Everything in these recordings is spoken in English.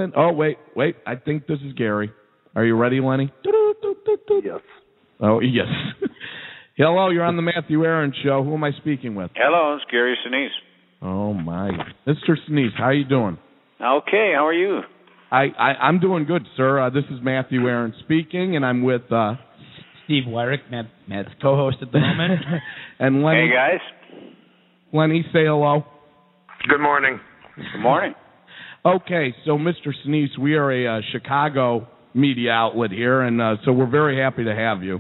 gentlemen. Oh, wait. I think this is Gary. Are you ready, Lenny? Yes. Oh, yes. Hello, you're on the Matthew Aaron Show. Who am I speaking with? Hello, it's Gary Sinise. Oh, my. Mr. Sinise, how are you doing? Okay, how are you? I'm doing good, sir. This is Matthew Aaron speaking, and I'm with Steve Weirich, Matt's co-host at the moment. And Lenny. Hey, guys. Lenny, say hello. Good morning. Good morning. Okay, so Mr. Sinise, we are a Chicago media outlet here, and so we're very happy to have you.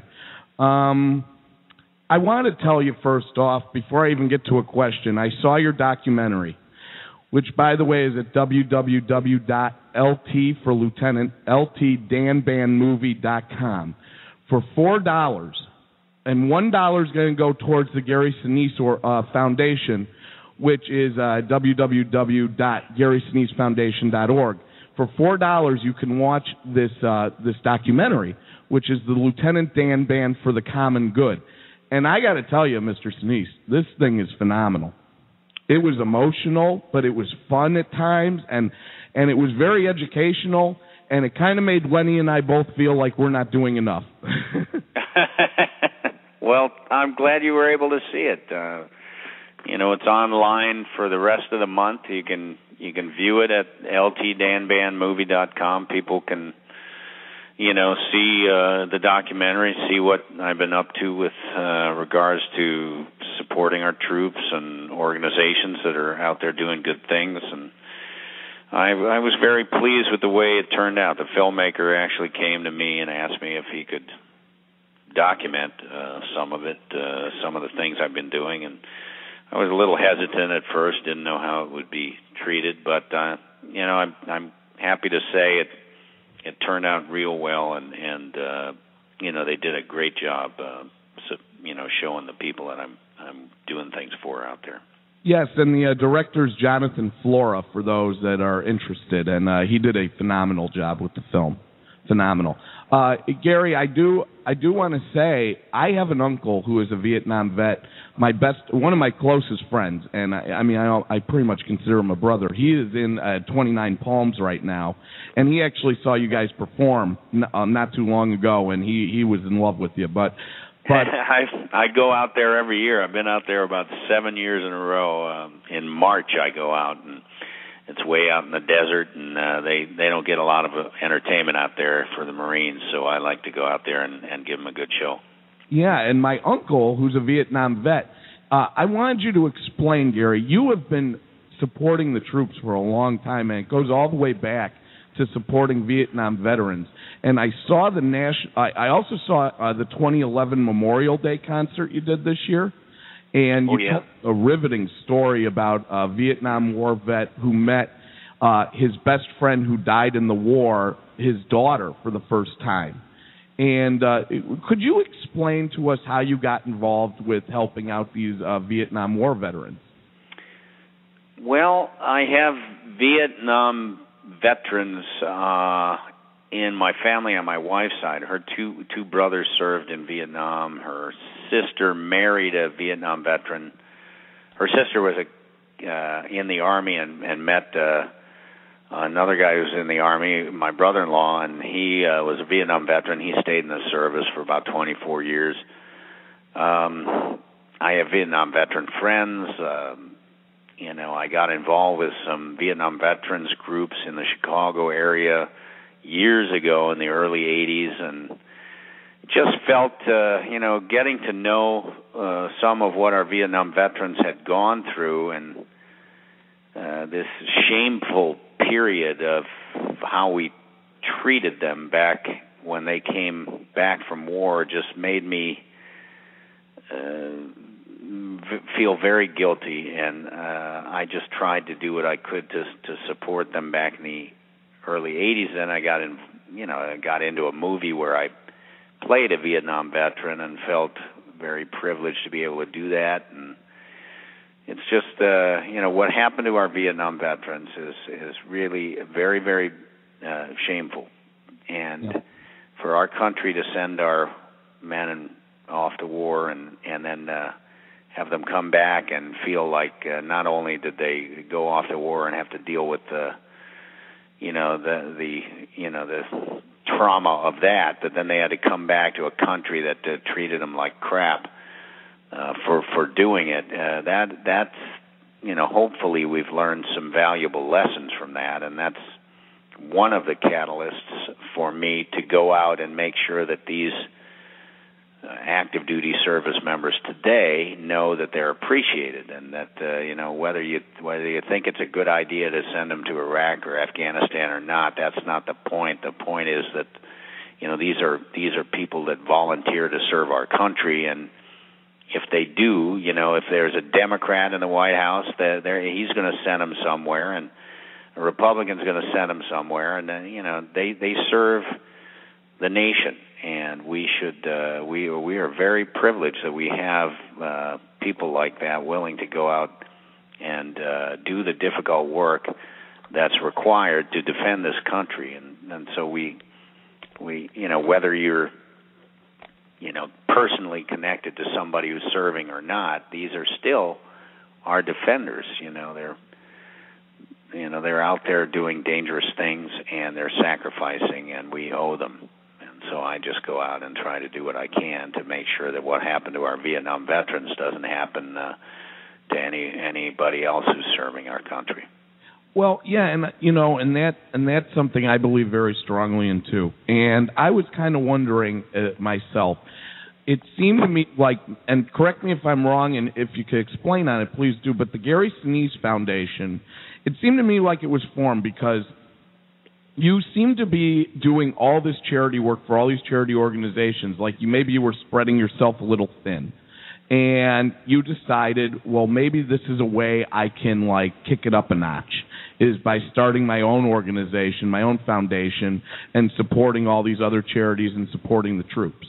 I want to tell you first off, before I even get to a question, I saw your documentary, which, by the way, is at www.lt for Lieutenant, ltdanbandmovie.com for $4, and $1 is going to go towards the Gary Sinise Foundation, which is www.GarySiniseFoundation.org. For $4, you can watch this documentary, which is the Lieutenant Dan Band for the Common Good. And I got to tell you, Mr. Sinise, this thing is phenomenal. It was emotional, but it was fun at times, and it was very educational, and it kind of made Lenny and I both feel like we're not doing enough. Well, I'm glad you were able to see it. It's online for the rest of the month. You can view it at ltdanbandmovie.com. People can, see the documentary, see what I've been up to with regards to supporting our troops and organizations that are out there doing good things. And I was very pleased with the way it turned out. The filmmaker actually came to me and asked me if he could document some of it, some of the things I've been doing, and I was a little hesitant at first, didn't know how it would be treated, but I'm happy to say it turned out real well, and they did a great job, showing the people that I'm doing things for out there. Yes, and the director's Jonathan Flora, for those that are interested, and he did a phenomenal job with the film. Phenomenal. Gary, I do want to say I have an uncle who is a Vietnam vet, one of my closest friends, and I pretty much consider him a brother. He is in 29 Palms right now, and he actually saw you guys perform not too long ago, and he was in love with you. But I go out there every year. I've been out there about 7 years in a row. In March, I go out, and it's way out in the desert, and they don't get a lot of entertainment out there for the Marines, so I like to go out there and give them a good show. Yeah, and my uncle, who's a Vietnam vet, I wanted you to explain, Gary, you have been supporting the troops for a long time, and it goes all the way back to supporting Vietnam veterans. And I saw I also saw the 2011 Memorial Day concert you did this year. And you told a riveting story about a Vietnam War vet who met his best friend who died in the war, his daughter, for the first time. And could you explain to us how you got involved with helping out these Vietnam War veterans? Well, I have Vietnam veterans in my family on my wife's side. Her two brothers served in Vietnam. Her sister married a Vietnam veteran. Her sister was in the Army and met another guy who was in the Army, my brother-in-law, and he was a Vietnam veteran. He stayed in the service for about 24 years. I have Vietnam veteran friends. I got involved with some Vietnam veterans groups in the Chicago area years ago in the early 80s, and just felt, getting to know some of what our Vietnam veterans had gone through, and this shameful period of how we treated them back when they came back from war just made me feel very guilty, and I just tried to do what I could to support them back in the early 80s. Then I got into a movie where I played a Vietnam veteran and felt very privileged to be able to do that. And it's just, what happened to our Vietnam veterans is really very, very shameful. And for our country to send our men off to war and then have them come back and feel like not only did they go off to war and have to deal with the the trauma of that then they had to come back to a country that treated them like crap for doing it. That's hopefully we've learned some valuable lessons from that, and that's one of the catalysts for me to go out and make sure that these active duty service members today know that they're appreciated, and that whether you think it's a good idea to send them to Iraq or Afghanistan or not, that's not the point. The point is that these are people that volunteer to serve our country, and if they do, if there's a Democrat in the White House, he's going to send them somewhere, and a Republican's going to send them somewhere, and then they serve the nation. And we should we are very privileged that we have people like that willing to go out and do the difficult work that's required to defend this country. And so we whether you're personally connected to somebody who's serving or not, these are still our defenders. They're out there doing dangerous things, and they're sacrificing, and we owe them. So I just go out and try to do what I can to make sure that what happened to our Vietnam veterans doesn't happen to anybody else who's serving our country. Well, yeah, and that's something I believe very strongly in too. And I was kind of wondering myself. It seemed to me like, and correct me if I'm wrong, and if you could explain on it, please do. But the Gary Sinise Foundation, it seemed to me like it was formed because you seem to be doing all this charity work for all these charity organizations, like maybe you were spreading yourself a little thin. And you decided, well, maybe this is a way I can, kick it up a notch, is by starting my own organization, my own foundation, and supporting all these other charities and supporting the troops.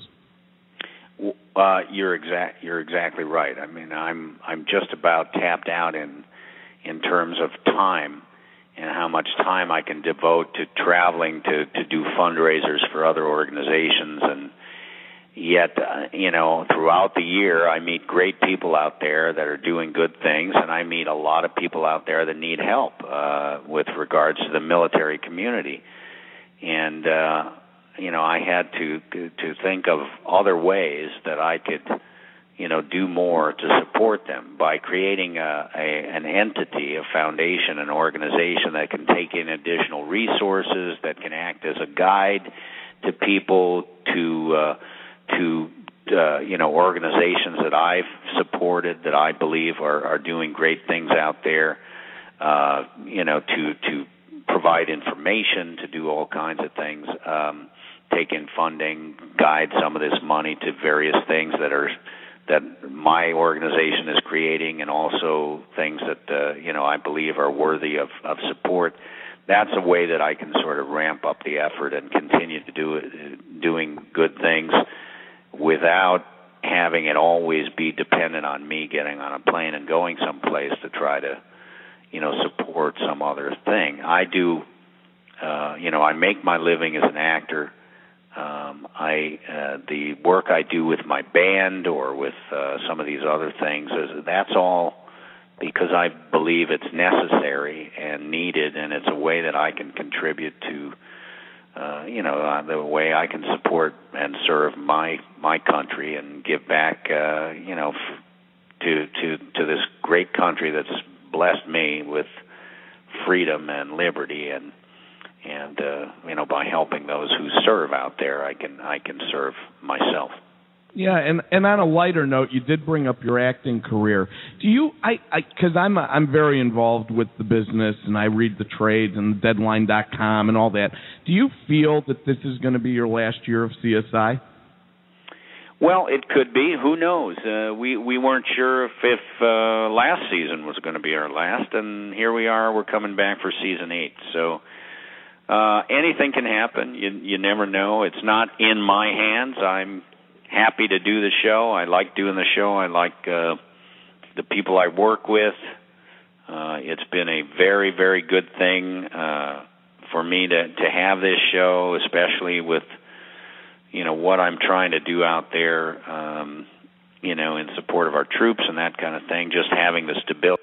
You're exactly right. I mean, I'm just about tapped out in terms of time, and how much time I can devote to traveling to do fundraisers for other organizations. And yet, throughout the year, I meet great people out there that are doing good things, and I meet a lot of people out there that need help with regards to the military community. And, I had to think of other ways that I could do more to support them by creating an entity, a foundation, an organization that can take in additional resources, that can act as a guide to people, to organizations that I've supported, that I believe are doing great things out there, to provide information, to do all kinds of things, take in funding, guide some of this money to various things that my organization is creating, and also things that I believe are worthy of support. That's a way that I can sort of ramp up the effort and continue to doing good things without having it always be dependent on me getting on a plane and going someplace to try to support some other thing. I do I make my living as an actor. The work I do with my band or with some of these other things, that's all because I believe it's necessary and needed, and it's a way that I can contribute to, the way I can support and serve my country and give back, to this great country that's blessed me with freedom and liberty, and by helping those who serve out there, I can serve myself. Yeah, and on a lighter note, you did bring up your acting career. Do you? Because I'm very involved with the business, and I read the trades and Deadline.com and all that. Do you feel that this is going to be your last year of CSI? Well, it could be. Who knows? We weren't sure if last season was going to be our last, and here we are. We're coming back for season 8. So anything can happen. You never know. It's not in my hands. I'm happy to do the show. I like doing the show. I like the people I work with. It's been a very, very good thing for me to have this show, especially with what I'm trying to do out there, in support of our troops and that kind of thing. Just having the stability